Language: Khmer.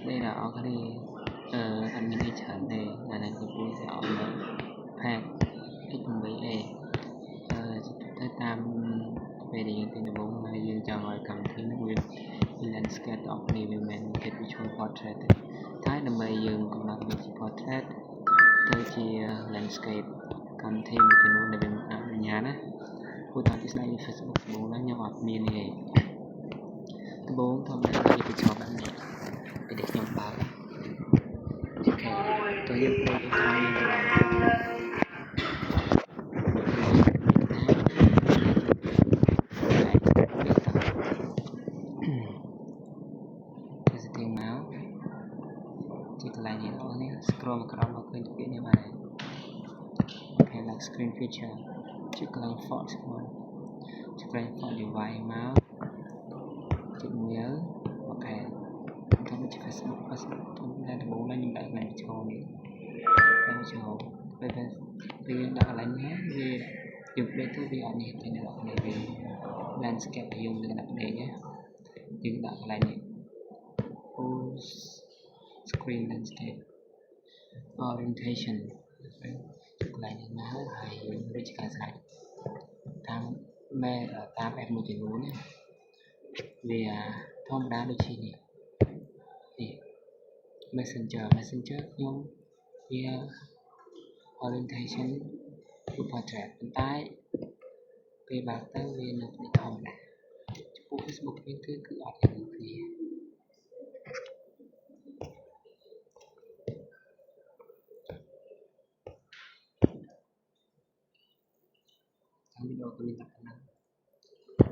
đây là ở cái admin agent này là này tôi sẽ ở pack x7a ទៅតាមពេលដែលយើងទិញដំបូងហើយយើងចង់ឲ្យកម្មវិធីនោះវា landscape អស់គ្នាវាមិនមែន visual portrait ទេតែដើម្បីយើងកំណត់វាជា portrait ទៅជា landscape កម្មវិធីមួយចំនួនដែលវាអនុញ្ញាតណាព្រោះតាមទីស្ដី Facebook ដំបូងហ្នឹងខ្ញុំអត់មានទេដំបូងធម្មតាវាទៅជាប់แบบនេះពេលដែលខ្ញុំបើកអូខេទៅយើងទៅខាងនេះទៅscroll មកក្រោមមកឃើញពាក្យនេះបាទអូខេ like screen feature ចុចកន្លែង font មកចុចកន្លែង font device មកចុចមើលអូខេតាមជា Facebook តែដំបូងនេះខ្ញុំដាក់កន្លែងឈរនេះតាមឈរពេលយើងដាក់កន្លែងនេះវាយើងផ្លេចទៅវាអត់នេះទេអ្នកនរវា landscape យើងលើដាក់នេះយើងដាក់កន្លែងនេះ full screen landscape orientation កន្លែងនេះមកហើយដូចជាការស្រាច់តាមតាម app មួយចំនួនវាធម្មតាដូចជានេះ Messenger ខ្ញុំវា orientation គឺ portrait ប៉ុន្តែពេលបើកទៅវានៅធម្មតាចំពោះ Facebook វិញគឺអត់ដូចគ្នាវីដេអូក៏មានតែ